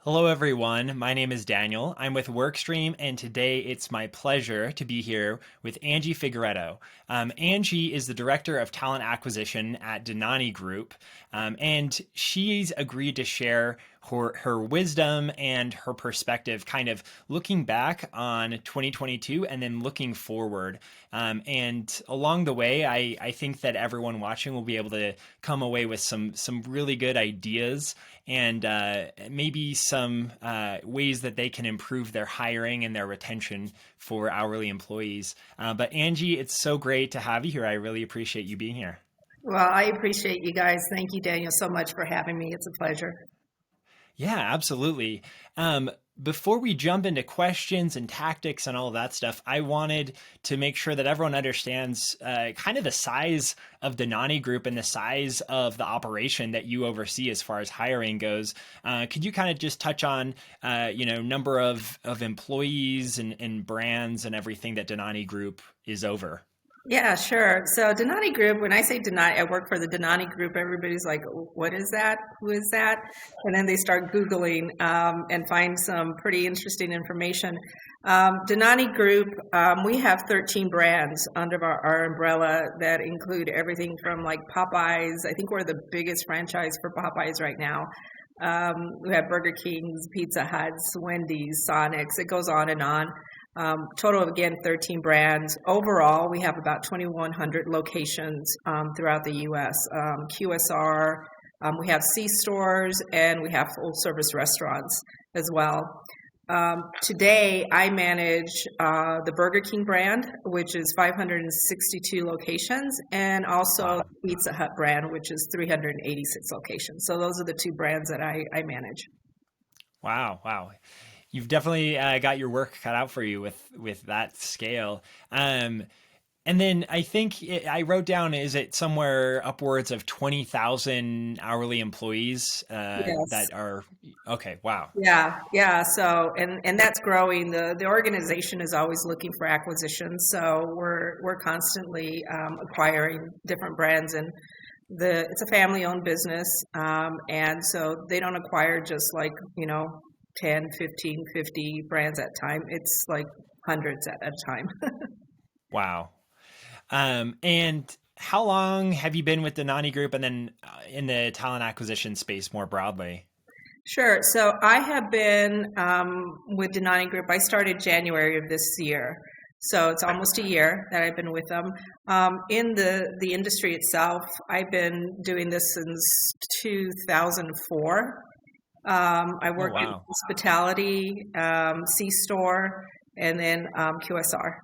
Hello, everyone. My name is Daniel. I'm with Workstream, and today it's my pleasure to be here with Angie Figueredo. Angie is the Director of Talent Acquisition at Dhanani Group, and she's agreed to share her wisdom and her perspective, kind of looking back on 2022 and then looking forward. And along the way, I think that everyone watching will be able to come away with some really good ideas and maybe some ways that they can improve their hiring and their retention for hourly employees. But Angie, it's so great to have you here. I really appreciate you being here. Well, I appreciate you guys. Thank you, Daniel, so much for having me. It's a pleasure. Yeah, absolutely. Before we jump into questions and tactics and all of that stuff, I wanted to make sure that everyone understands kind of the size of the Nani Group and the size of the operation that you oversee as far as hiring goes. Could you kind of just touch on, number of employees and brands and everything that Dhanani Group is over? Yeah, sure. So Dhanani Group, when I say Dhanani, I work for the Dhanani Group, everybody's like, what is that? Who is that? And then they start Googling and find some pretty interesting information. Dhanani Group, we have 13 brands under our umbrella that include everything from like Popeyes. I think we're the biggest franchise for Popeyes right now. We have Burger Kings, Pizza Huts, Wendy's, Sonics. It goes on and on. Total of, again, 13 brands. Overall, we have about 2,100 locations throughout the U.S. QSR, we have C-stores, and we have full-service restaurants as well. Today, I manage the Burger King brand, which is 562 locations, and also Pizza Hut brand, which is 386 locations. So those are the two brands that I manage. Wow, wow. You've definitely got your work cut out for you with that scale. And then I wrote down, is it somewhere upwards of 20,000 hourly employees Yes. that are okay? Wow. Yeah. So, and that's growing. The organization is always looking for acquisitions. So we're constantly acquiring different brands, and it's a family owned business. And so they don't acquire just like, 10, 15, 50 brands at a time. It's like hundreds at a time. Wow. And how long have you been with the Nani Group and then in the talent acquisition space more broadly? Sure. So I have been with Dhanani Group. I started January of this year. So it's almost a year that I've been with them. In the industry itself, I've been doing this since 2004. I Oh, worked in wow. hospitality, C-store, and then QSR.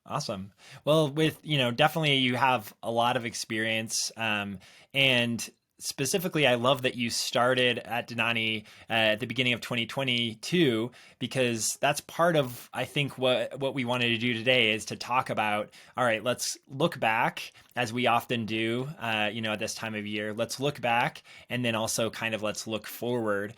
Awesome. Well, definitely you have a lot of experience. And specifically, I love that you started at Denani at the beginning of 2022, because that's part of, I think, what we wanted to do today is to talk about, all right, let's look back as we often do, at this time of year. Let's look back and then also kind of let's look forward.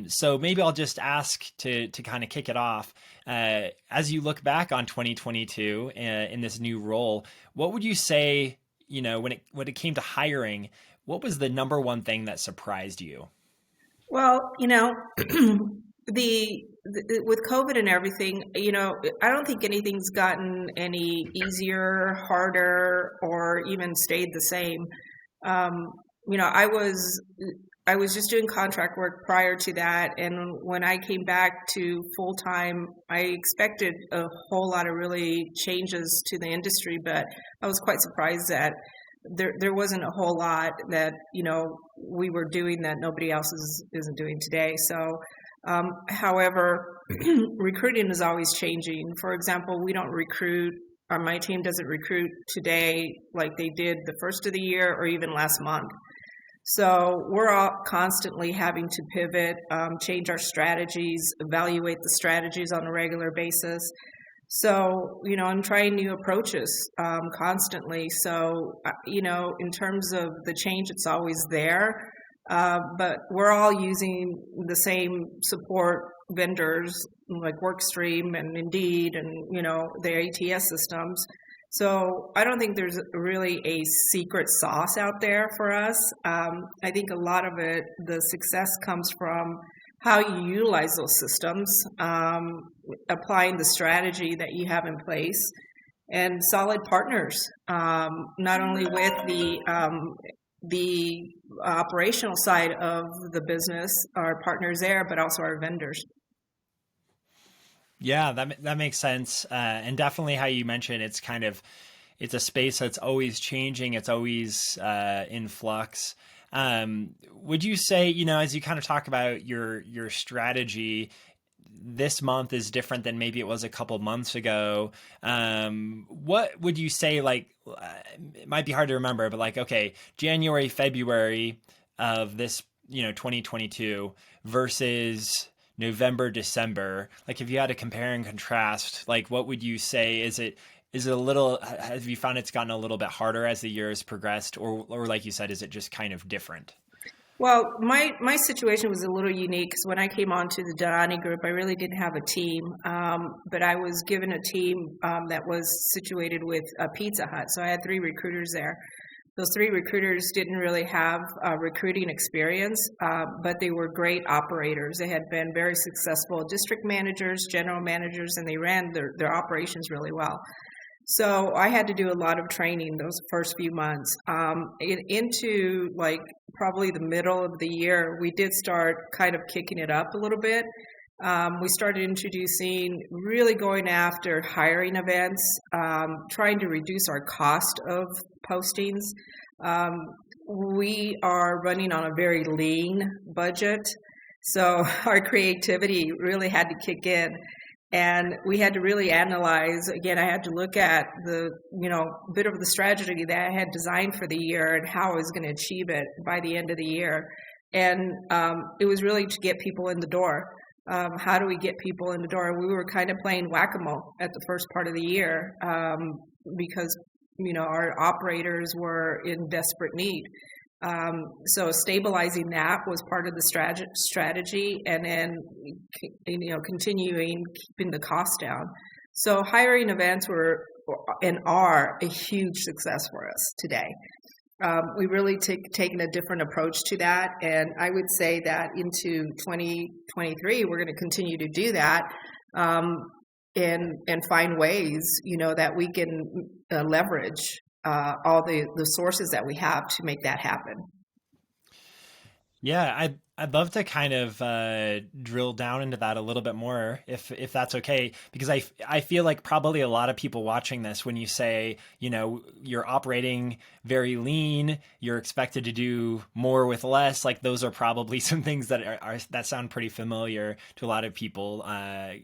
So maybe I'll just ask to kind of kick it off. As you look back on 2022 in this new role, what would you say, when it came to hiring, what was the number one thing that surprised you? Well, with COVID and everything, I don't think anything's gotten any easier, harder, or even stayed the same. Um, I was just doing contract work prior to that, and when I came back to full time, I expected a whole lot of really changes to the industry, but I was quite surprised that there wasn't a whole lot that we were doing that nobody else isn't doing today. So, however, recruiting is always changing. For example, we don't recruit, or my team doesn't recruit today like they did the first of the year or even last month. So we're all constantly having to pivot, change our strategies, evaluate the strategies on a regular basis. So, I'm trying new approaches constantly. So, in terms of the change, it's always there. But we're all using the same support vendors like Workstream and Indeed and, the ATS systems. So I don't think there's really a secret sauce out there for us. I think a lot of it, the success comes from how you utilize those systems, applying the strategy that you have in place, and solid partners, not only with the operational side of the business, our partners there, but also our vendors. Yeah, that makes sense, and definitely how you mentioned it's a space that's always changing. It's always in flux. Would you say, as you kind of talk about your strategy, this month is different than maybe it was a couple months ago? What would you say, like, it might be hard to remember, but like, okay, January, February of this, 2022 versus November, December, like if you had to compare and contrast, like what would you say? Is it a little, have you found it's gotten a little bit harder as the year has progressed, or like you said, is it just kind of different? Well, my situation was a little unique because when I came onto the Dhanani group, I really didn't have a team, but I was given a team that was situated with a Pizza Hut. So I had 3 recruiters there. Those 3 recruiters didn't really have recruiting experience, but they were great operators. They had been very successful district managers, general managers, and they ran their operations really well. So I had to do a lot of training those first few months. Into like probably the middle of the year, we did start kind of kicking it up a little bit. We started introducing, really going after hiring events, trying to reduce our cost of postings. We are running on a very lean budget, so our creativity really had to kick in. And we had to really analyze, again, I had to look at the, bit of the strategy that I had designed for the year and how I was going to achieve it by the end of the year. And it was really to get people in the door. How do we get people in the door? We were kind of playing whack-a-mole at the first part of the year because, our operators were in desperate need. So stabilizing that was part of the strategy, and then continuing keeping the cost down. So hiring events were and are a huge success for us today. We really taken a different approach to that, and I would say that into 2023 we're going to continue to do that. And find ways, that we can leverage all the sources that we have to make that happen. Yeah, I'd love to kind of drill down into that a little bit more, if that's okay, because I feel like probably a lot of people watching this, when you say, you're operating very lean, you're expected to do more with less, like those are probably some things that are that sound pretty familiar to a lot of people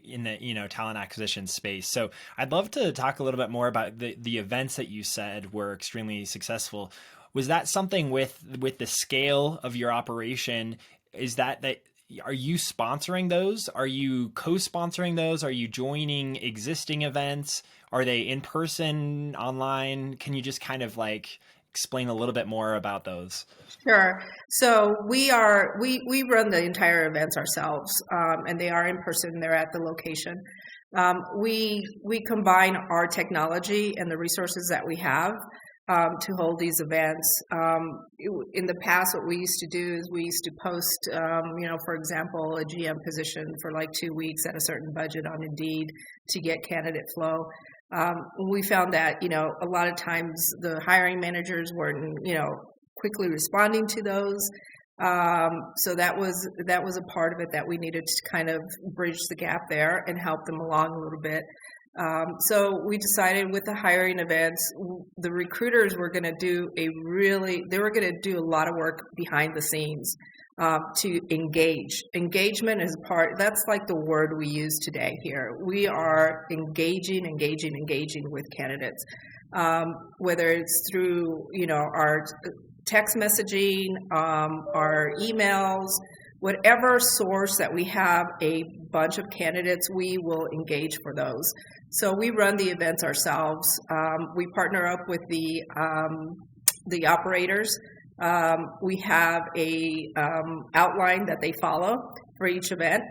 in the talent acquisition space. So I'd love to talk a little bit more about the events that you said were extremely successful. Was that something with the scale of your operation? Is that are you sponsoring those? Are you co-sponsoring those? Are you joining existing events? Are they in person, online? Can you just kind of like explain a little bit more about those? Sure. So we run the entire events ourselves, and they are in person. They're at the location. We combine our technology and the resources that we have to hold these events. In the past, what we used to do is we used to post, for example, a GM position for like 2 weeks at a certain budget on Indeed to get candidate flow. We found that, a lot of times the hiring managers weren't, quickly responding to those. So that was a part of it that we needed to kind of bridge the gap there and help them along a little bit. So we decided with the hiring events, the recruiters were going to do a lot of work behind the scenes to engage. Engagement is that's like the word we use today here. We are engaging with candidates, whether it's through, our text messaging, our emails, whatever source that we have a bunch of candidates, we will engage for those. So we run the events ourselves. We partner up with the operators. We have a outline that they follow for each event.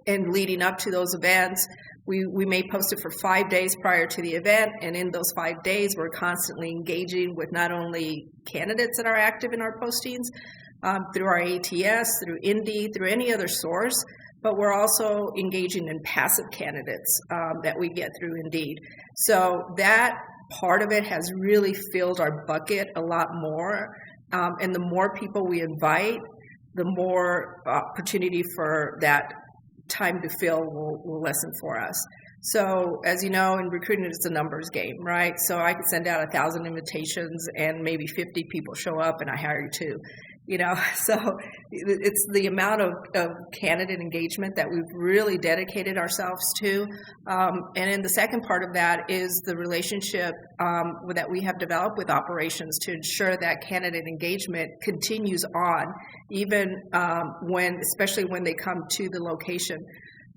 And leading up to those events, We may post it for 5 days prior to the event, and in those 5 days, we're constantly engaging with not only candidates that are active in our postings, through our ATS, through Indeed, through any other source, but we're also engaging in passive candidates that we get through Indeed. So that part of it has really filled our bucket a lot more, and the more people we invite, the more opportunity for that time to fill will lessen for us. So as you know, in recruiting, it's a numbers game, right? So I could send out 1,000 invitations and maybe 50 people show up and I hire you two. So it's the amount of candidate engagement that we've really dedicated ourselves to. And then the second part of that is the relationship that we have developed with operations to ensure that candidate engagement continues on, even especially when they come to the location.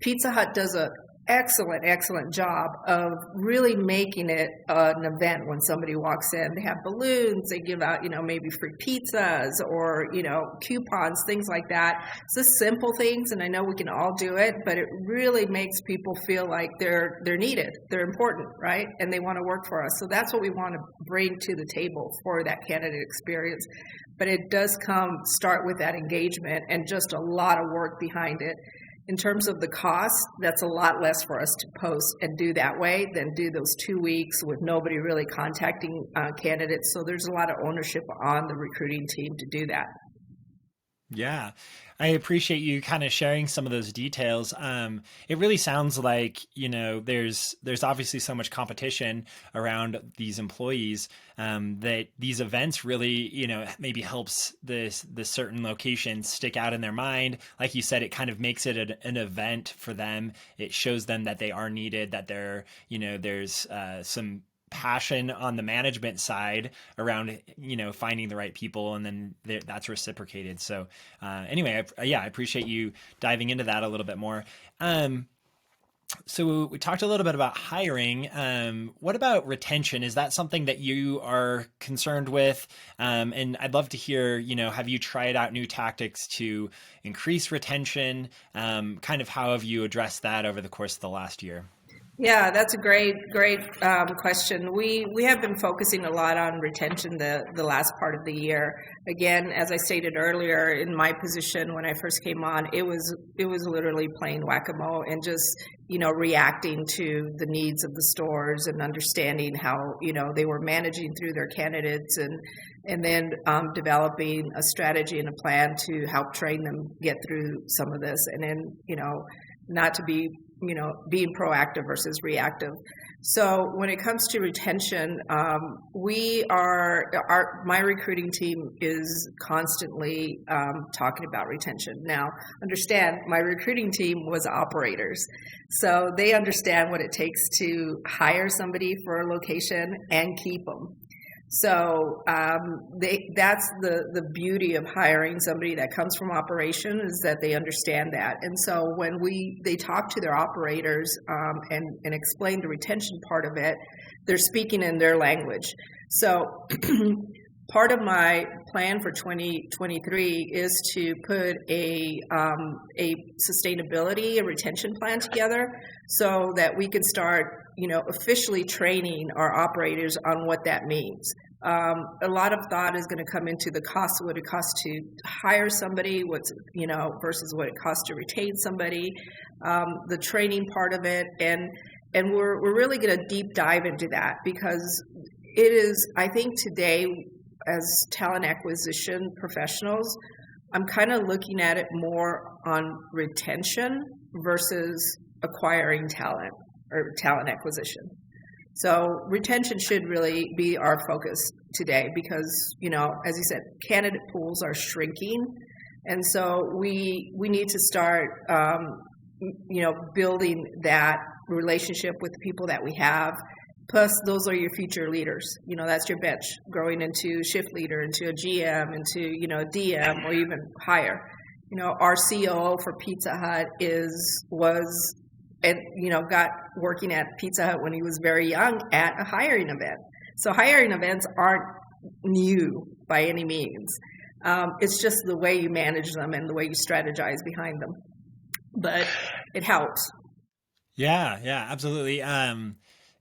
Pizza Hut does a excellent job of really making it an event when somebody walks in. They have balloons, they give out, maybe free pizzas or, coupons, things like that. It's just simple things, and I know we can all do it, but it really makes people feel like they're needed, they're important, right? And they want to work for us. So that's what we want to bring to the table for that candidate experience. But it does start with that engagement and just a lot of work behind it. In terms of the cost, that's a lot less for us to post and do that way than do those 2 weeks with nobody really contacting candidates. So there's a lot of ownership on the recruiting team to do that. Yeah, I appreciate you kind of sharing some of those details. It really sounds like, there's obviously so much competition around these employees that these events really, maybe helps this certain location stick out in their mind. Like you said, it kind of makes it an event for them. It shows them that they are needed, that there's some passion on the management side around, finding the right people, and then that's reciprocated. So anyway, I appreciate you diving into that a little bit more. So we talked a little bit about hiring. What about retention? Is that something that you are concerned with? And I'd love to hear, have you tried out new tactics to increase retention? Kind of how have you addressed that over the course of the last year? Yeah, that's a great question. We have been focusing a lot on retention the last part of the year. Again, as I stated earlier, in my position when I first came on, it was literally playing whack-a-mole and just reacting to the needs of the stores and understanding how they were managing through their candidates and then developing a strategy and a plan to help train them get through some of this, and then not to be being proactive versus reactive. So when it comes to retention, my recruiting team is constantly talking about retention. Now, understand, my recruiting team was operators, so they understand what it takes to hire somebody for a location and keep them. So that's the beauty of hiring somebody that comes from operation, is that they understand that. And so when they talk to their operators and explain the retention part of it, they're speaking in their language. So part of my plan for 2023 is to put a sustainability, a retention plan together so that we can start officially training our operators on what that means. A lot of thought is going to come into the cost of what it costs to hire somebody, versus what it costs to retain somebody, the training part of it, and we're really going to deep dive into that, because it is, I think today, as talent acquisition professionals, I'm kind of looking at it more on retention versus acquiring talent or talent acquisition. So retention should really be our focus today, because, as you said, candidate pools are shrinking. And so we need to start, building that relationship with the people that we have. Plus, those are your future leaders. That's your bench growing into shift leader, into a GM, into, a DM, or even higher. Our COO for Pizza Hut got working at Pizza Hut when he was very young at a hiring event. So hiring events aren't new by any means. It's just the way you manage them and the way you strategize behind them. But it helps. Yeah, yeah, absolutely.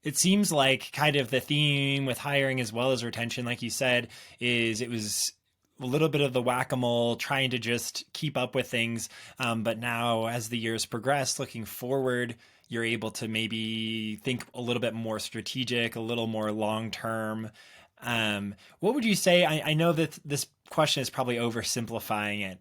It seems like kind of the theme with hiring as well as retention, like you said, is it was a little bit of the whack-a-mole, trying to just keep up with things. But now, as the years progress, looking forward, you're able to maybe think a little bit more strategic, a little more long-term. What would you say? I know that this question is probably oversimplifying it,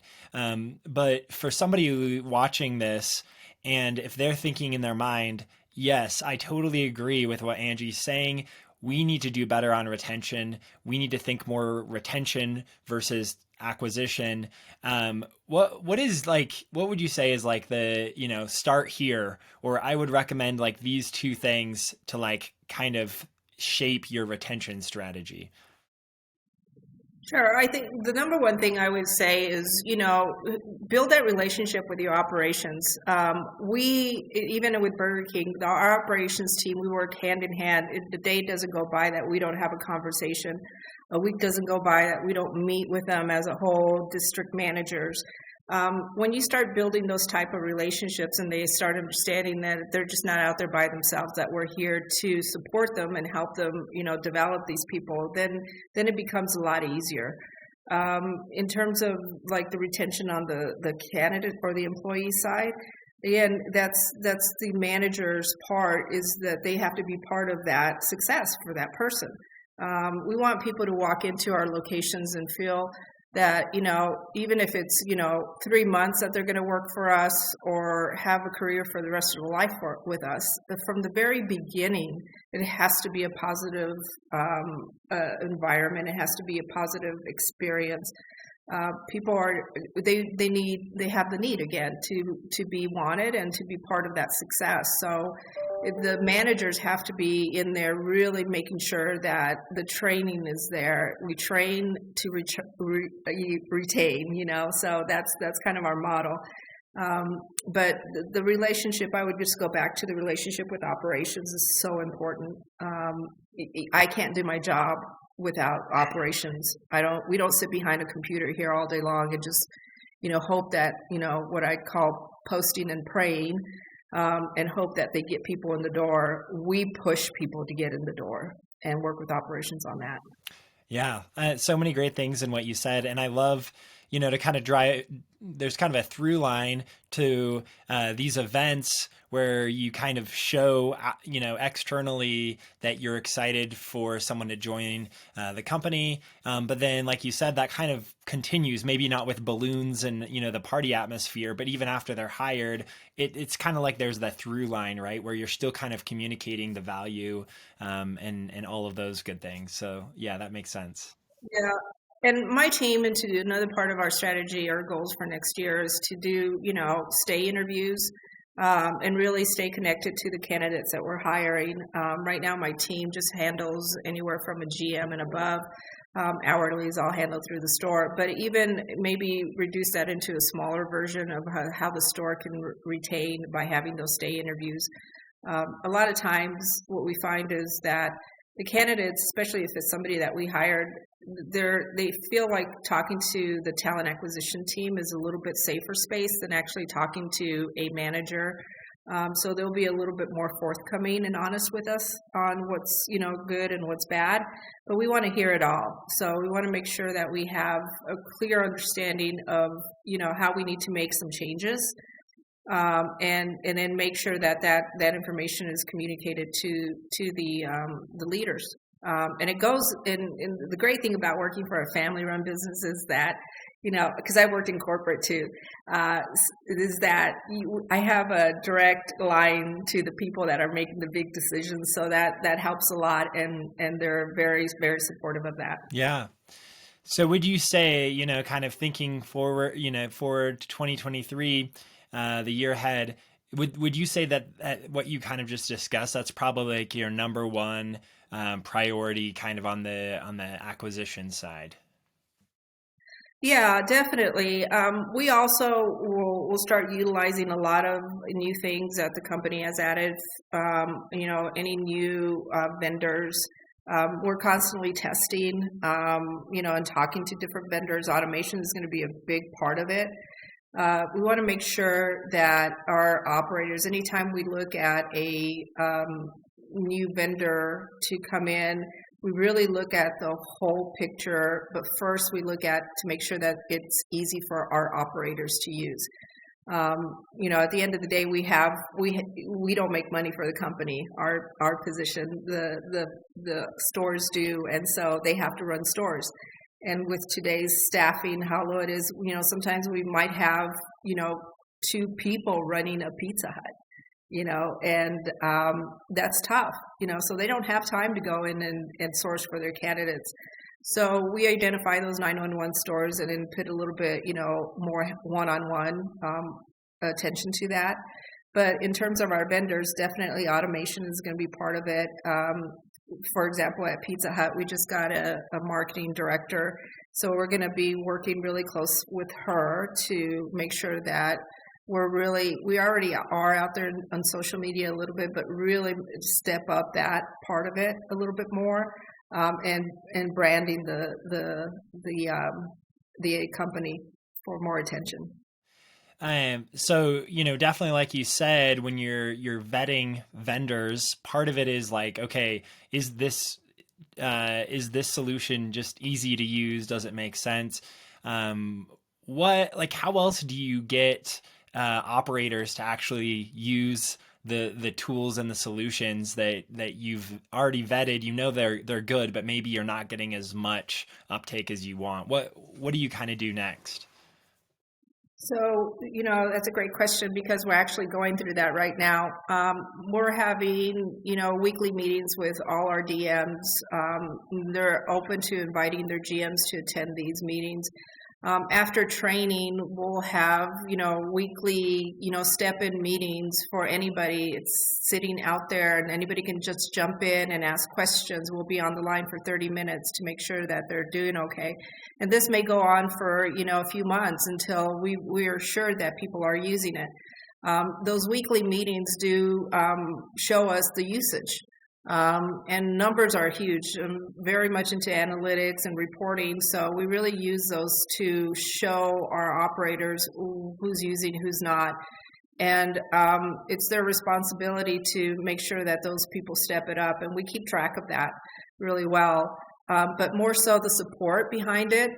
but for somebody watching this, and if they're thinking in their mind, yes, I totally agree with what Angie's saying. We need to do better on retention. We need to think more retention versus acquisition. What is like? What would you say is like the start here? Or I would recommend like these two things to like kind of shape your retention strategy. Sure. I think the number one thing I would say is, build that relationship with your operations. Even with Burger King, our operations team, we work hand in hand. The day doesn't go by that we don't have a conversation. A week doesn't go by that we don't meet with them as a whole, district managers. When you start building those type of relationships and they start understanding that they're just not out there by themselves, that we're here to support them and help them, develop these people, then it becomes a lot easier. In terms of like the retention on the candidate or the employee side, again, that's the manager's part, is that they have to be part of that success for that person. We want people to walk into our locations and feel that, even if it's, 3 months that they're going to work for us or have a career for the rest of their life with us, that from the very beginning, it has to be a positive environment. It has to be a positive experience. People they have the need again to be wanted and to be part of that success. So the managers have to be in there really making sure that the training is there. We train to retain, so that's kind of our model. But the relationship, I would just go back to the relationship with operations is so important. I can't do my job without operations. We don't sit behind a computer here all day long and just, hope that, what I call posting and praying, and hope that they get people in the door. We push people to get in the door and work with operations on that. Yeah, so many great things in what you said, and I love, to kind of drive. There's kind of a through line to these events where you kind of show, externally that you're excited for someone to join the company, but then, like you said, that kind of continues. Maybe not with balloons and the party atmosphere, but even after they're hired, it's kind of like there's that through line, right, where you're still kind of communicating the value, and all of those good things. So yeah, that makes sense. Yeah. And my team, and to do another part of our strategy, our goals for next year is to do, stay interviews, and really stay connected to the candidates that we're hiring. Right now, my team just handles anywhere from a GM and above. Hourly is all handled through the store, but even maybe reduce that into a smaller version of how the store can retain by having those stay interviews. A lot of times what we find is that the candidates, especially if it's somebody that we hired, they feel like talking to the talent acquisition team is a little bit safer space than actually talking to a manager. So they'll be a little bit more forthcoming and honest with us on what's good and what's bad. But we want to hear it all. So we want to make sure that we have a clear understanding of how we need to make some changes. And then make sure that information is communicated to the leaders. And it goes in the great thing about working for a family-run business is that, because I worked in corporate too, is that I have a direct line to the people that are making the big decisions. So that helps a lot, and they're very, very supportive of that. Yeah. So would you say, kind of thinking forward, forward to 2023, the year ahead, would you say that what you kind of just discussed, that's probably like your number one priority kind of on the acquisition side? Yeah, definitely. We also will start utilizing a lot of new things that the company has added. Any new vendors. We're constantly testing, and talking to different vendors. Automation is going to be a big part of it. We want to make sure that our operators, anytime we look at a new vendor to come in, we really look at the whole picture, but first we look at to make sure that it's easy for our operators to use. At the end of the day, we don't make money for the company. Our position, the stores do, and so they have to run stores. And with today's staffing, how low it is, sometimes we might have 2 people running a Pizza Hut, and that's tough, so they don't have time to go in and source for their candidates. So we identify those 911 stores and then put a little bit, more one-on-one attention to that. But in terms of our vendors, definitely automation is going to be part of it. For example, at Pizza Hut, we just got a marketing director. So we're going to be working really close with her to make sure that we already are out there on social media a little bit, but really step up that part of it a little bit more, and branding the company for more attention. So, definitely like you said, when you're vetting vendors, part of it is like, okay, is this solution just easy to use? Does it make sense? How else do you get operators to actually use the tools and the solutions that you've already vetted? They're good, but maybe you're not getting as much uptake as you want. What do you kind of do next? So, that's a great question because we're actually going through that right now. We're having, weekly meetings with all our DMs. They're open to inviting their GMs to attend these meetings. After training, we'll have, weekly, step-in meetings for anybody. It's sitting out there and anybody can just jump in and ask questions. We'll be on the line for 30 minutes to make sure that they're doing okay. And this may go on for, a few months until we are sure that people are using it. Those weekly meetings do show us the usage. And numbers are huge. I'm very much into analytics and reporting, so we really use those to show our operators who's using, who's not. And it's their responsibility to make sure that those people step it up, and we keep track of that really well. But more so the support behind it.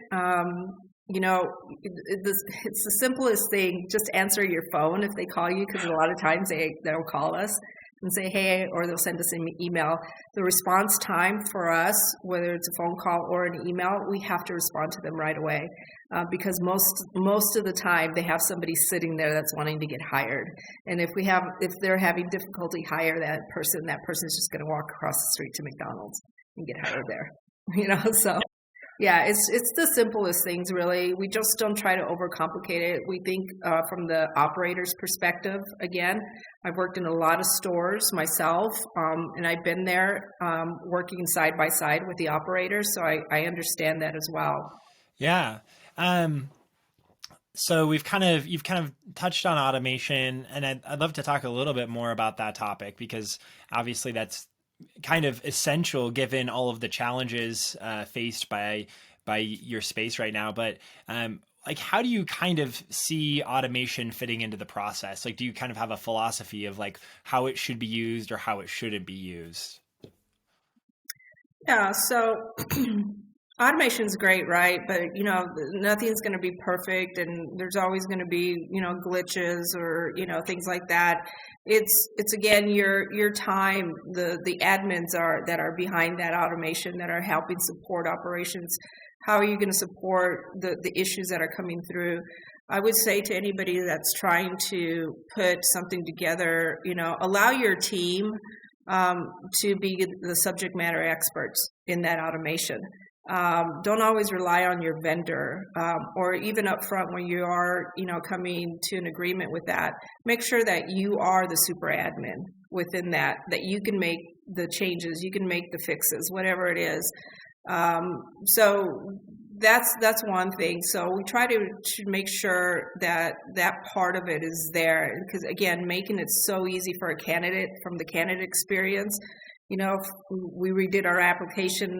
It's the simplest thing. Just answer your phone if they call you, because a lot of times they'll call us and say, hey, or they'll send us an email. The response time for us, whether it's a phone call or an email, we have to respond to them right away, because most of the time they have somebody sitting there that's wanting to get hired. And if they're having difficulty hire that person's just going to walk across the street to McDonald's and get hired there. So yeah, it's the simplest things, really. We just don't try to overcomplicate it. We think from the operator's perspective. Again, I've worked in a lot of stores myself, and I've been there working side by side with the operators, so I understand that as well. Yeah. So you've kind of touched on automation, and I'd love to talk a little bit more about that topic, because obviously that's kind of essential given all of the challenges faced by your space right now. But how do you kind of see automation fitting into the process? Do you kind of have a philosophy of how it should be used or how it shouldn't be used? Yeah, so automation is great, right? But nothing's going to be perfect, and there's always going to be glitches or things like that. It's again your time, the admins that are behind that automation, that are helping support operations. How are you going to support the issues that are coming through? I would say to anybody that's trying to put something together, allow your team to be the subject matter experts in that automation. Don't always rely on your vendor, or even up front when you are, coming to an agreement with that. Make sure that you are the super admin within that you can make the changes, you can make the fixes, whatever it is. So that's one thing. So we try to make sure that part of it is there, because again, making it so easy for a candidate from the candidate experience. we redid our application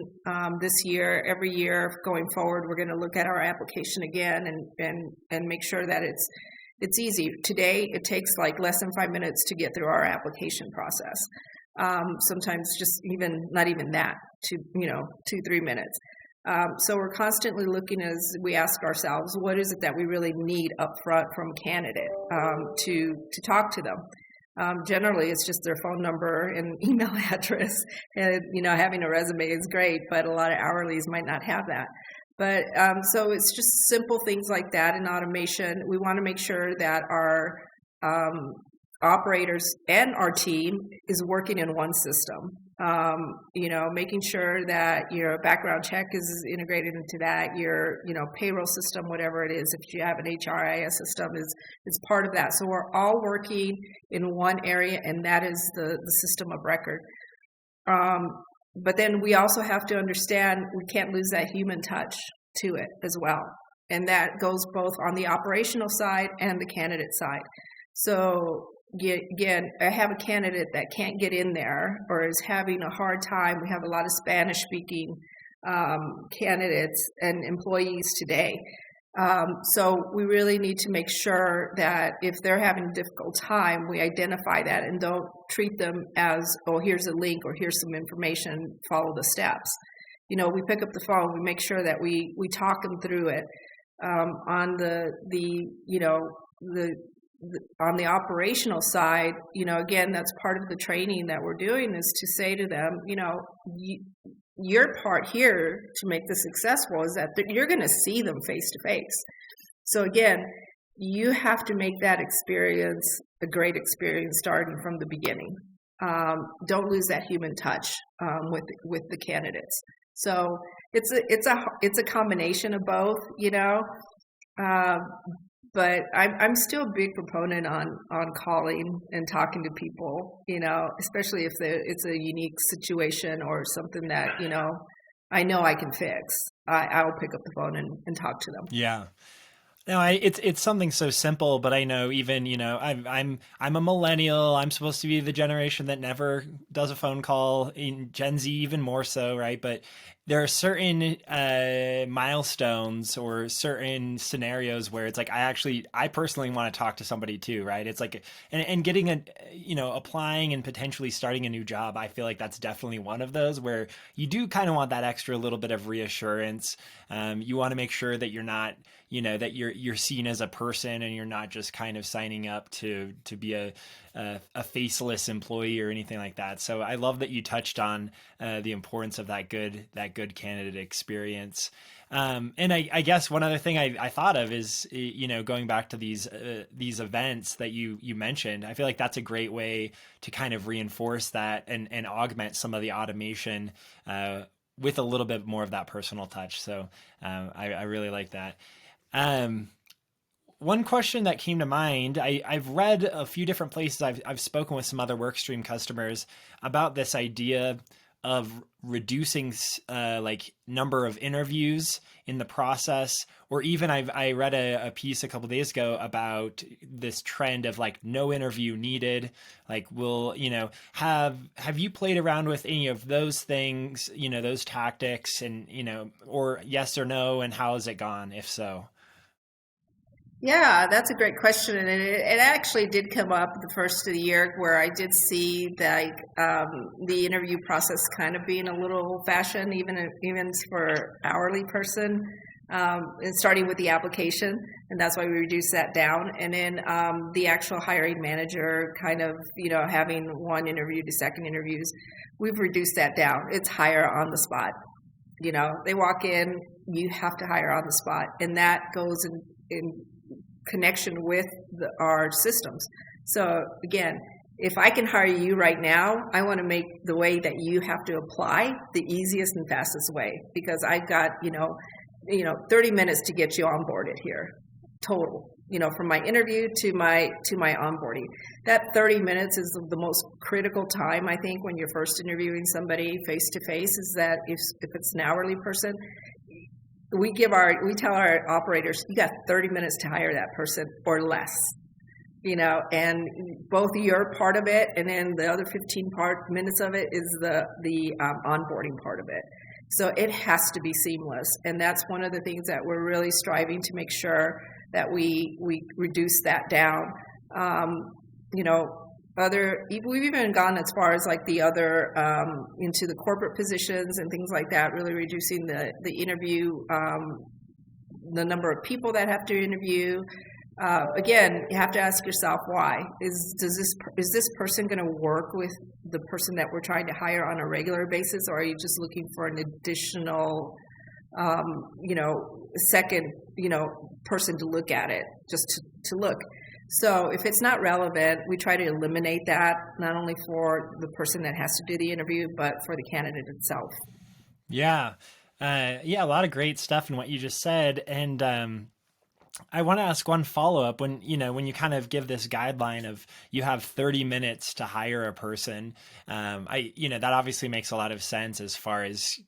this year. Every year going forward, we're going to look at our application again and make sure that it's easy. Today, it takes like less than 5 minutes to get through our application process. Sometimes just not even that, 2-3 minutes. So we're constantly looking as we ask ourselves, what is it that we really need up front from a candidate to talk to them? Generally, it's just their phone number and email address. And, having a resume is great, but a lot of hourlies might not have that. But so it's just simple things like that in automation. We want to make sure that our operators and our team is working in one system. Making sure that your background check is integrated into that, your, payroll system, whatever it is, if you have an HRIS system is part of that. So we're all working in one area, and that is the system of record. But then we also have to understand we can't lose that human touch to it as well. And that goes both on the operational side and the candidate side. So again, I have a candidate that can't get in there or is having a hard time. We have a lot of Spanish-speaking candidates and employees today. So we really need to make sure that if they're having a difficult time, we identify that and don't treat them as, oh, here's a link or here's some information, follow the steps. We pick up the phone, we make sure that we talk them through it. On on the operational side, again, that's part of the training that we're doing is to say to them, your part here to make this successful is that you're going to see them face to face. So again, you have to make that experience a great experience starting from the beginning. Don't lose that human touch with the candidates. So it's a combination of both, but I'm still a big proponent on calling and talking to people, especially if it's a unique situation or something that, I know I can fix. I'll pick up the phone and talk to them. Yeah. No, it's something so simple, but I know even, I'm a millennial. I'm supposed to be the generation that never does a phone call. In Gen Z, even more so, right? But there are certain milestones or certain scenarios where it's like I personally want to talk to somebody too, right? It's like and getting applying and potentially starting a new job. I feel like that's definitely one of those where you do kind of want that extra little bit of reassurance. You want to make sure that you're not, that you're seen as a person and you're not just kind of signing up to be a faceless employee or anything like that. So I love that you touched on the importance of that good candidate experience. And I guess one other thing I thought of is, going back to these events that you mentioned, I feel like that's a great way to kind of reinforce that and augment some of the automation with a little bit more of that personal touch. So I really like that. One question that came to mind, I've read a few different places, I've spoken with some other Workstream customers about this idea of reducing number of interviews in the process, or even I read a piece a couple of days ago about this trend of like no interview needed. Like, have you played around with any of those things, those tactics, and or yes or no, and how has it gone if so? Yeah, that's a great question, and it actually did come up the first of the year where I did see the interview process kind of being a little old-fashioned, even for hourly person, and starting with the application, and that's why we reduced that down, and then the actual hiring manager kind of having one interview to second interviews, we've reduced that down. It's hire on the spot. They walk in, you have to hire on the spot, and that goes in connection with our systems. So again, if I can hire you right now, I want to make the way that you have to apply the easiest and fastest way, because I've got 30 minutes to get you onboarded here total, from my interview to my onboarding. That 30 minutes is the most critical time, I think, when you're first interviewing somebody face to face, is that if it's an hourly person, we tell our operators, you got 30 minutes to hire that person or less. and both you're part of it, and then the other 15 minutes of it is the onboarding part of it. So it has to be seamless, and that's one of the things that we're really striving to make sure that we reduce that down. We've even gone as far as like the other into the corporate positions and things like that, really reducing the interview, the number of people that have to interview. Again, you have to ask yourself why. Is this person going to work with the person that we're trying to hire on a regular basis, or are you just looking for an additional, second, person to look at it, just to look? So if it's not relevant, we try to eliminate that, not only for the person that has to do the interview, but for the candidate itself. Yeah. A lot of great stuff in what you just said. And I want to ask one follow-up. When you kind of give this guideline of you have 30 minutes to hire a person, that obviously makes a lot of sense as far as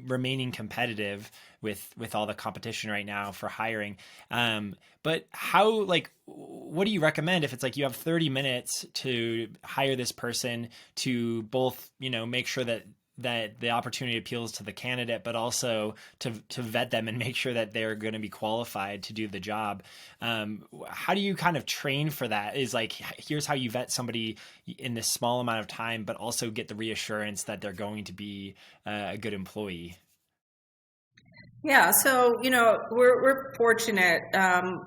remaining competitive with all the competition right now for hiring. But what do you recommend if it's like you have 30 minutes to hire this person to both, make sure that the opportunity appeals to the candidate, but also to vet them and make sure that they're going to be qualified to do the job. How do you kind of train for that? Is like, here's how you vet somebody in this small amount of time, but also get the reassurance that they're going to be a good employee. Yeah, so we're fortunate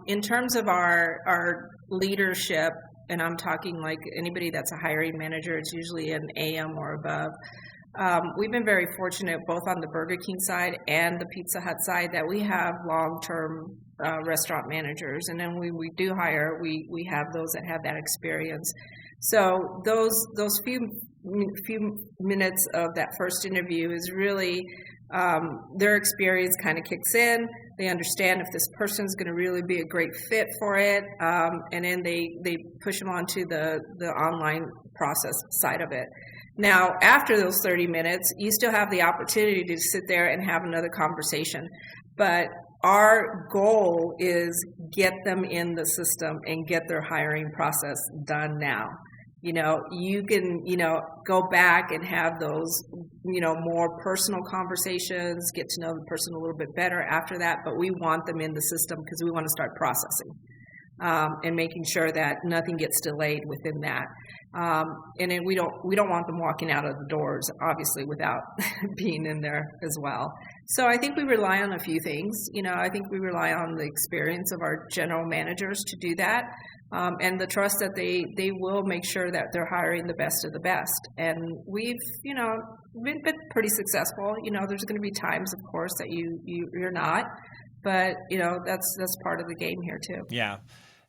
in terms of our leadership, and I'm talking like anybody that's a hiring manager. It's usually an AM or above. We've been very fortunate both on the Burger King side and the Pizza Hut side that we have long-term restaurant managers, and then when we do hire, we have those that have that experience. So those few minutes of that first interview is really their experience kind of kicks in. They understand if this person's going to really be a great fit for it, and then they push them onto the online process side of it. Now, after those 30 minutes, you still have the opportunity to sit there and have another conversation. But our goal is get them in the system and get their hiring process done now. You can, go back and have those, more personal conversations, get to know the person a little bit better after that. But we want them in the system because we want to start processing. And making sure that nothing gets delayed within that. And then we don't want them walking out of the doors, obviously, without being in there as well. So I think we rely on a few things. I think we rely on the experience of our general managers to do that, and the trust that they will make sure that they're hiring the best of the best. And we've, been pretty successful. There's going to be times, of course, that you're not, but that's part of the game here too. Yeah,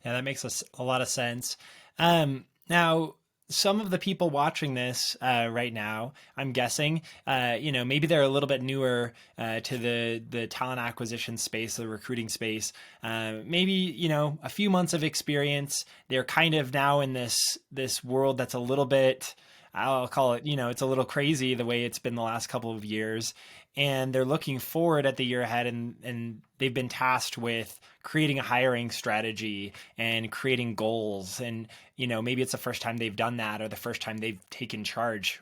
that makes a lot of sense. Now, some of the people watching this right now, I'm guessing, maybe they're a little bit newer to the talent acquisition space, the recruiting space. Maybe, a few months of experience. They're kind of now in this world that's a little bit, I'll call it, it's a little crazy the way it's been the last couple of years. And they're looking forward at the year ahead, and they've been tasked with creating a hiring strategy and creating goals. And, maybe it's the first time they've done that or the first time they've taken charge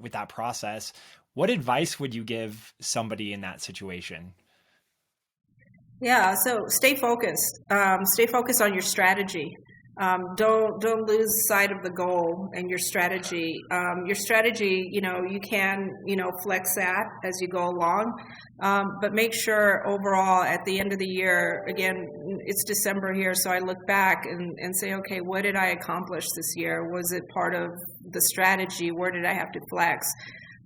with that process. What advice would you give somebody in that situation? Yeah, so stay focused. Stay focused on your strategy. Don't lose sight of the goal and your strategy. Your strategy, you can, flex that as you go along, but make sure overall at the end of the year, again, it's December here, so I look back and say, okay, what did I accomplish this year? Was it part of the strategy? Where did I have to flex?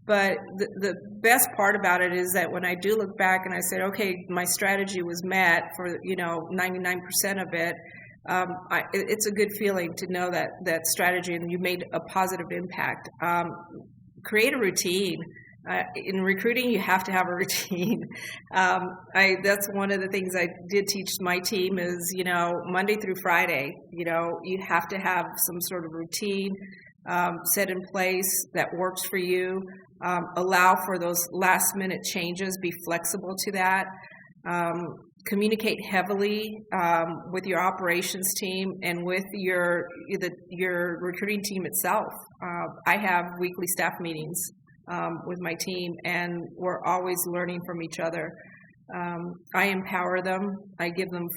But the best part about it is that when I do look back and I said, okay, my strategy was met for, 99% of it, it's a good feeling to know that strategy and you made a positive impact. Create a routine. In recruiting, you have to have a routine. That's one of the things I did teach my team is, Monday through Friday, you have to have some sort of routine set in place that works for you. Allow for those last minute changes, be flexible to that. communicate heavily with your operations team and with your recruiting team itself. I have weekly staff meetings with my team, and we're always learning from each other. I empower them. I give them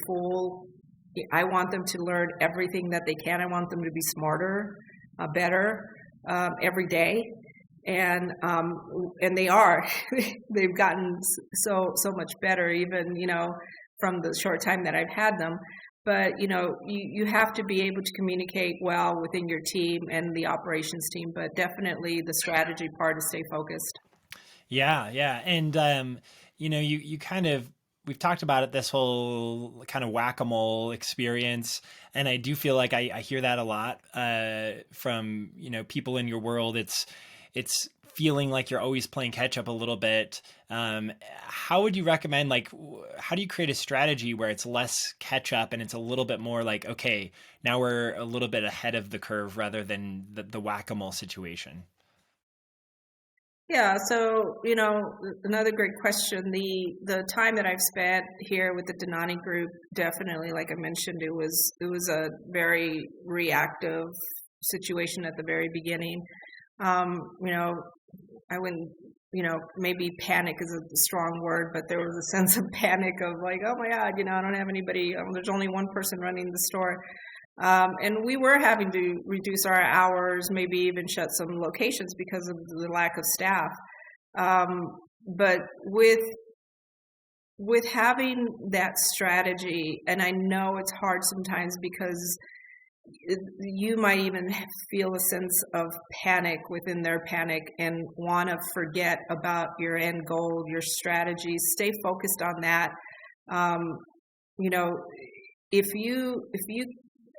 I want them to learn everything that they can. I want them to be smarter, better every day. And they are. They've gotten so much better, even, from the short time that I've had them. But, you have to be able to communicate well within your team and the operations team, but definitely the strategy part is stay focused. Yeah, yeah. And you kind of, we've talked about it, this whole kind of whack-a-mole experience, and I do feel like I hear that a lot from people in your world. It's feeling like you're always playing catch up a little bit. How would you recommend, how do you create a strategy where it's less catch up and it's a little bit more like, okay, now we're a little bit ahead of the curve rather than the whack-a-mole situation? Yeah, so another great question. The time that I've spent here with the Dhanani group, definitely, like I mentioned, it was a very reactive situation at the very beginning. I wouldn't, maybe panic is a strong word, but there was a sense of panic of like, oh my God, I don't have anybody. There's only one person running the store. And we were having to reduce our hours, maybe even shut some locations because of the lack of staff. But with having that strategy, and I know it's hard sometimes because you might even feel a sense of panic within their panic and want to forget about your end goal, your strategy. Stay focused on that. If you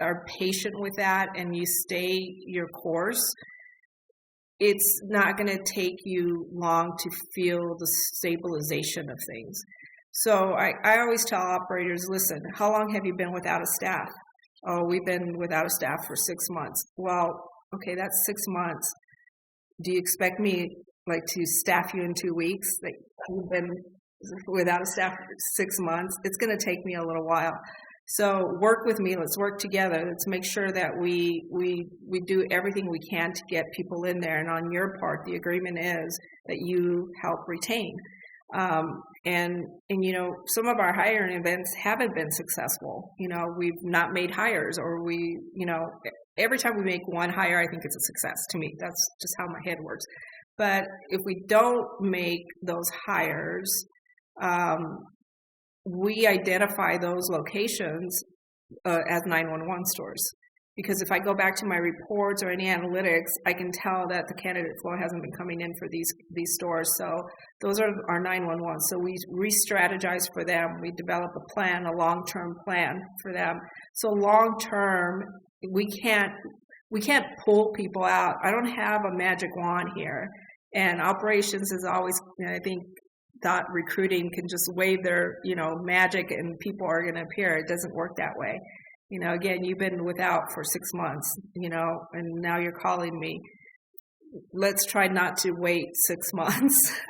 are patient with that and you stay your course, it's not going to take you long to feel the stabilization of things. So I always tell operators, listen, how long have you been without a staff? Oh, we've been without a staff for 6 months. Well, okay, that's 6 months. Do you expect me to staff you in 2 weeks? Like, you've been without a staff for 6 months. It's going to take me a little while. So work with me. Let's work together. Let's make sure that we do everything we can to get people in there. And on your part, the agreement is that you help retain. And some of our hiring events haven't been successful. We've not made hires, or every time we make one hire, I think it's a success to me. That's just how my head works. But if we don't make those hires, we identify those locations as 911 stores. Because if I go back to my reports or any analytics, I can tell that the candidate flow hasn't been coming in for these stores. So those are our 911. So we re-strategize for them. We develop a plan, a long-term plan for them. So long-term, we can't pull people out. I don't have a magic wand here. And operations is always, I think, thought recruiting can just wave their, magic and people are going to appear. It doesn't work that way. Again, you've been without for 6 months, and now you're calling me. Let's try not to wait 6 months,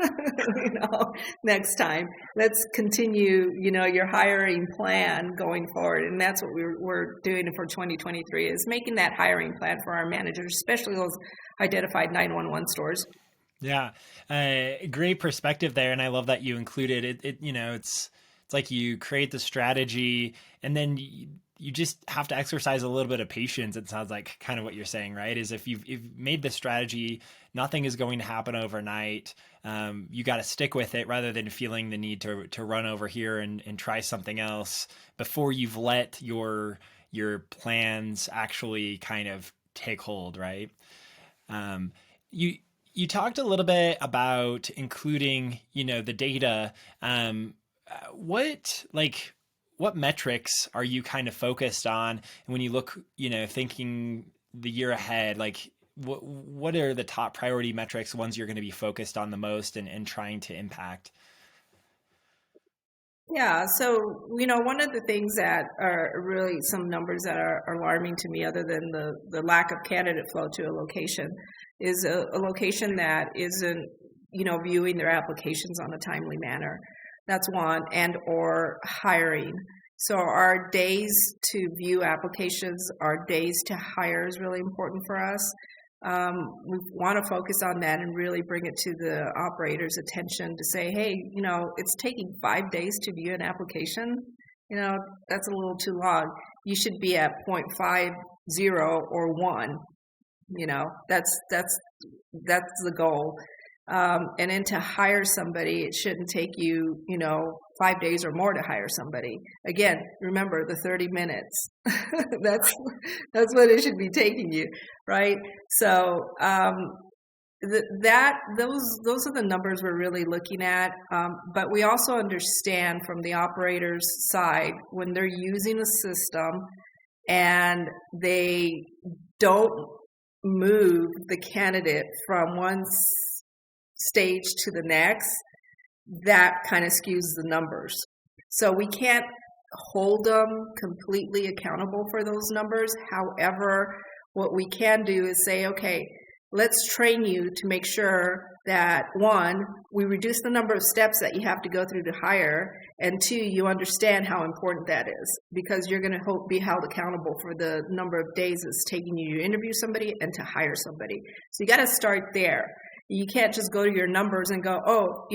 next time. Let's continue, your hiring plan going forward. And that's what we're doing for 2023 is making that hiring plan for our managers, especially those identified 911 stores. Yeah. Great perspective there. And I love that you included it. It's like you create the strategy and then you just have to exercise a little bit of patience. It sounds like kind of what you're saying, right? Is if you've made the strategy, nothing is going to happen overnight. You got to stick with it rather than feeling the need to run over here and try something else before you've let your plans actually kind of take hold, right? You talked a little bit about including, the data. What metrics are you kind of focused on when you look, thinking the year ahead? Like, what are the top priority metrics, ones you're going to be focused on the most and trying to impact? Yeah, so, one of the things that are really some numbers that are alarming to me, other than the lack of candidate flow to a location, is a location that isn't, viewing their applications on a timely manner. That's one, and or hiring. So our days to view applications, our days to hire is really important for us. We want to focus on that and really bring it to the operator's attention to say, hey, it's taking 5 days to view an application. That's a little too long. You should be at 0.50 or 1. That's the goal. And then to hire somebody, it shouldn't take you, 5 days or more to hire somebody. Again, remember the 30 minutes. that's what it should be taking you, right? So those are the numbers we're really looking at. But we also understand from the operator's side when they're using a system and they don't move the candidate from one stage to the next, that kind of skews the numbers. So we can't hold them completely accountable for those numbers. However, what we can do is say, okay, let's train you to make sure that, one, we reduce the number of steps that you have to go through to hire, and two, you understand how important that is, because you're going to be held accountable for the number of days it's taking you to interview somebody and to hire somebody. So you got to start there. You can't just go to your numbers and go, oh,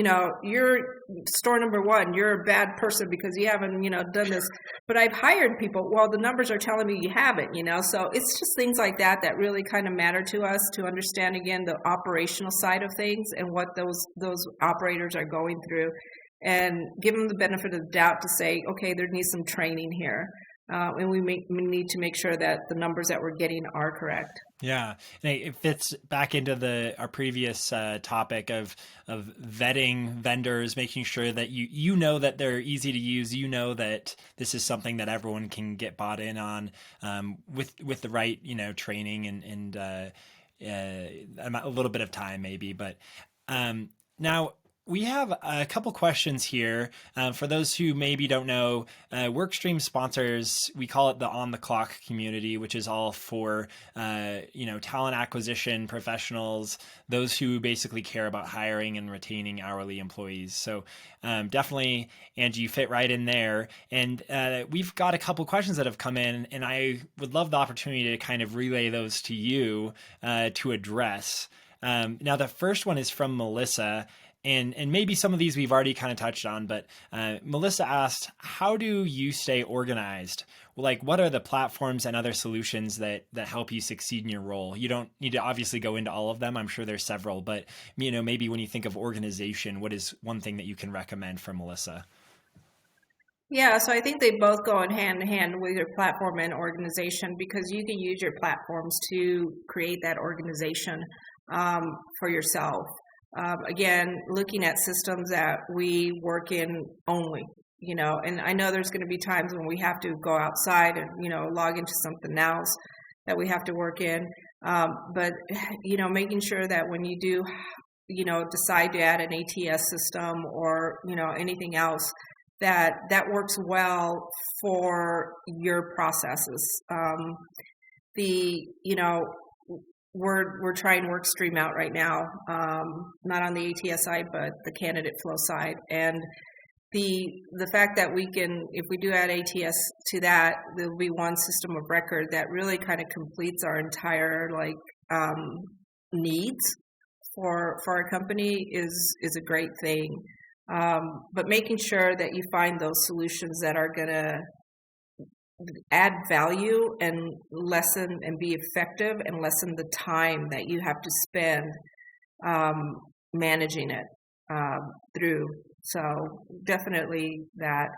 you're store number one, you're a bad person because you haven't, done this. But I've hired people. Well, the numbers are telling me you haven't, So it's just things like that that really kind of matter to us to understand, again, the operational side of things and what those operators are going through, and give them the benefit of the doubt to say, okay, there needs some training here. And we need to make sure that the numbers that we're getting are correct. Yeah, and it fits back into our previous topic of vetting vendors, making sure that you know that they're easy to use, that this is something that everyone can get bought in on, with the right training and a little bit of time maybe. But now, we have a couple questions here. For those who maybe don't know, Workstream sponsors, we call it the On the Clock community, which is all for, talent acquisition professionals, those who basically care about hiring and retaining hourly employees. So definitely, Angie, you fit right in there. And we've got a couple questions that have come in, and I would love the opportunity to kind of relay those to you to address. Now, the first one is from Melissa. And maybe some of these we've already kind of touched on, but Melissa asked, how do you stay organized? Like, what are the platforms and other solutions that help you succeed in your role? You don't need to obviously go into all of them. I'm sure there's several, but maybe when you think of organization, what is one thing that you can recommend for Melissa? Yeah, so I think they both go in hand with your platform and organization, because you can use your platforms to create that organization for yourself. Again, looking at systems that we work in only, and I know there's going to be times when we have to go outside and, log into something else that we have to work in. But, making sure that when you do, decide to add an ATS system or, anything else, that works well for your processes. We're trying Workstream out right now, not on the ATS side, but the candidate flow side. And the fact that we can, if we do add ATS to that, there'll be one system of record that really kind of completes our entire needs for our company is a great thing. But making sure that you find those solutions that are going to add value and lessen and be effective and lessen the time that you have to spend managing it through. So definitely that,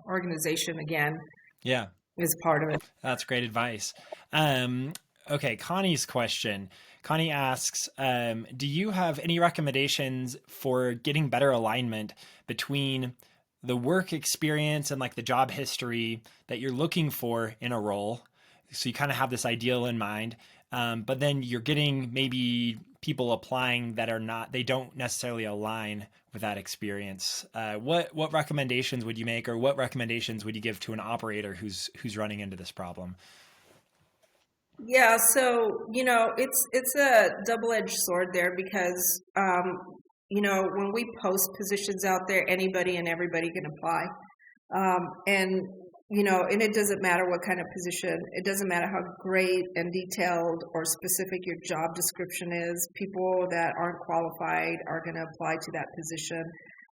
organization again, is part of it. That's great advice. Okay, Connie's question. Connie asks, do you have any recommendations for getting better alignment between the work experience and the job history that you're looking for in a role? So you kind of have this ideal in mind, but then you're getting maybe people applying that they don't necessarily align with that experience. What recommendations would you make, or what recommendations would you give to an operator who's running into this problem? Yeah, so it's a double-edged sword there, because when we post positions out there, anybody and everybody can apply. And it doesn't matter what kind of position, it doesn't matter how great and detailed or specific your job description is, people that aren't qualified are going to apply to that position.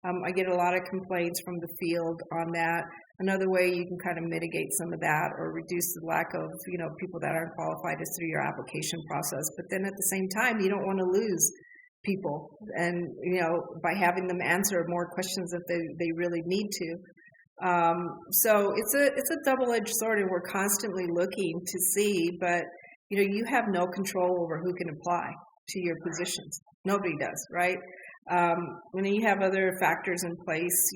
I get a lot of complaints from the field on that. Another way you can kind of mitigate some of that or reduce the lack of, people that aren't qualified is through your application process. But then at the same time, you don't want to lose people and, by having them answer more questions that they really need to. So it's a double-edged sword, and we're constantly looking to see, but you have no control over who can apply to your positions. Nobody does, right? And then you have other factors in place,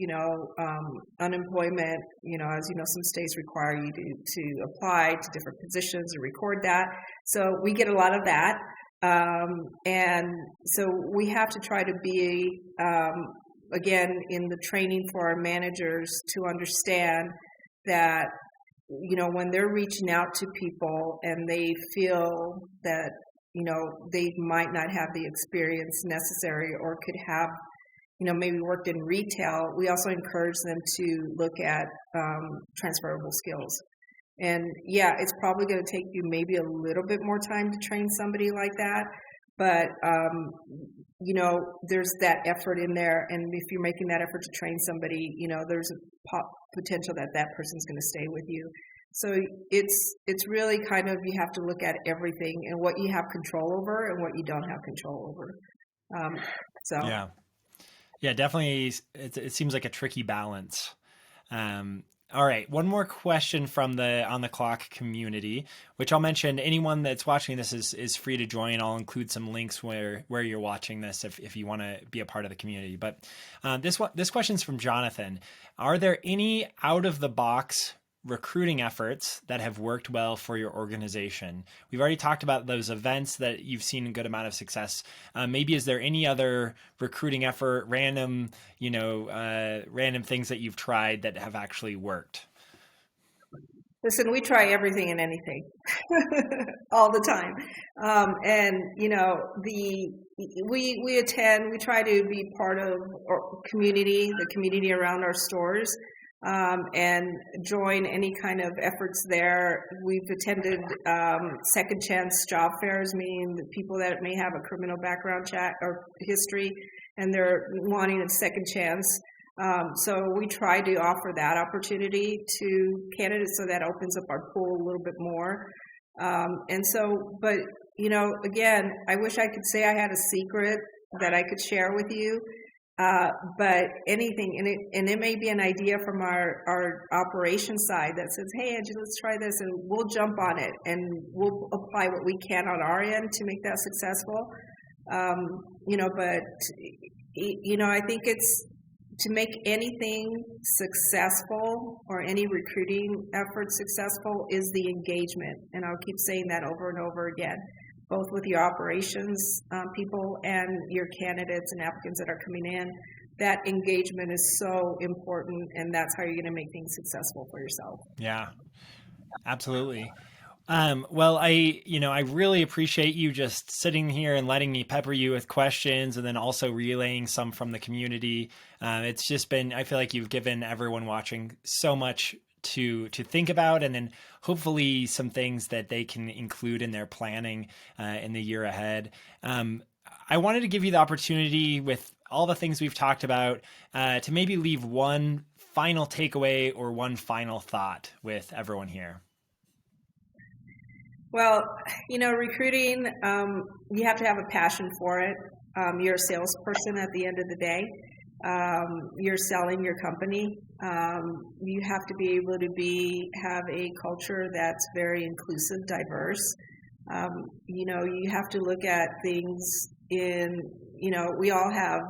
unemployment, as some states require you to apply to different positions and record that. So we get a lot of that. And so we have to try to be, again, in the training for our managers to understand that, when they're reaching out to people and they feel that, they might not have the experience necessary or could have, maybe worked in retail, we also encourage them to look at transferable skills. And yeah, it's probably going to take you maybe a little bit more time to train somebody like that. But, there's that effort in there. And if you're making that effort to train somebody, there's a potential that person's going to stay with you. So it's really kind of, you have to look at everything and what you have control over and what you don't have control over. Yeah, definitely. It seems like a tricky balance. All right. One more question from the On the Clock community, which I'll mention. Anyone that's watching this is free to join. I'll include some links where you're watching this if you want to be a part of the community. But this question's from Jonathan. Are there any out of the box recruiting efforts that have worked well for your organization? We've already talked about those events that you've seen a good amount of success. Maybe is there any other recruiting effort, random things that you've tried that have actually worked? Listen, we try everything and anything all the time. We attend, we try to be part of the community around our stores. And join any kind of efforts there. We've attended second chance job fairs, meaning the people that may have a criminal background check or history, and they're wanting a second chance. So we try to offer that opportunity to candidates, so that opens up our pool a little bit more. Again, I wish I could say I had a secret that I could share with you. But anything, and it may be an idea from our operations side that says, hey, Angie, let's try this, and we'll jump on it, and we'll apply what we can on our end to make that successful. I think it's to make anything successful or any recruiting effort successful is the engagement. And I'll keep saying that over and over again, both with your operations people and your candidates and applicants that are coming in. That engagement is so important, and that's how you're going to make things successful for yourself. Yeah, absolutely. Well, I really appreciate you just sitting here and letting me pepper you with questions, and then also relaying some from the community. It's just been, I feel like you've given everyone watching so much to think about, and then hopefully some things that they can include in their planning in the year ahead. I wanted to give you the opportunity, with all the things we've talked about, to maybe leave one final takeaway or one final thought with everyone here. Well, recruiting, you have to have a passion for it. You're a salesperson at the end of the day. You're selling your company. You have to be able to have a culture that's very inclusive, diverse. You have to look at things we all have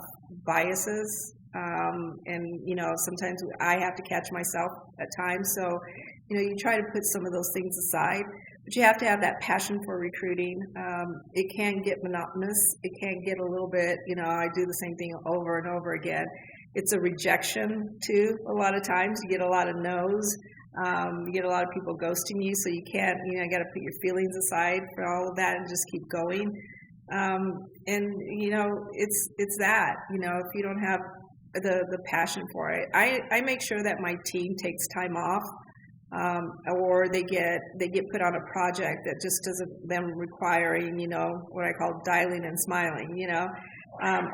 biases. Sometimes I have to catch myself at times. So, you try to put some of those things aside, but you have to have that passion for recruiting. It can get monotonous. It can get a little bit, I do the same thing over and over again. It's a rejection too. A lot of times you get a lot of no's. You get a lot of people ghosting you, so you can't, got to put your feelings aside for all of that and just keep going. Um, and it's that, if you don't have the passion for it, I make sure that my team takes time off, or they get put on a project that just doesn't them requiring what I call dialing and smiling,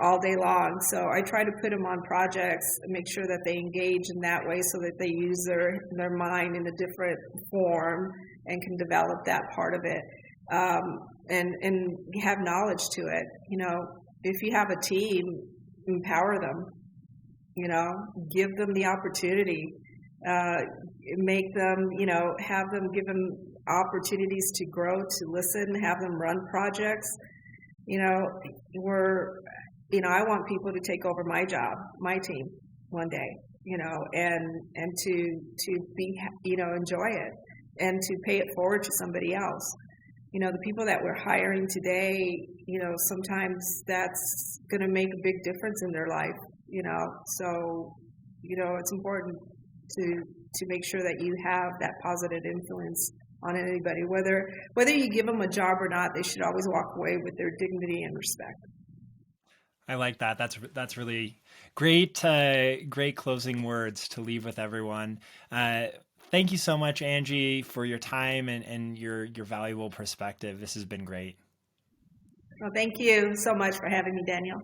all day long. So I try to put them on projects, make sure that they engage in that way, so that they use their mind in a different form and can develop that part of it, and have knowledge to it. If you have a team, empower them. Give them the opportunity. Make them, have them, give them opportunities to grow, to listen, have them run projects. We're, I want people to take over my job, my team one day, and to be, enjoy it and to pay it forward to somebody else. The people that we're hiring today, sometimes that's going to make a big difference in their life, so, it's important to make sure that you have that positive influence on anybody. Whether you give them a job or not, they should always walk away with their dignity and respect. I like that. That's really great. Great closing words to leave with everyone. Thank you so much, Angie, for your time and your valuable perspective. This has been great. Well, thank you so much for having me, Daniel.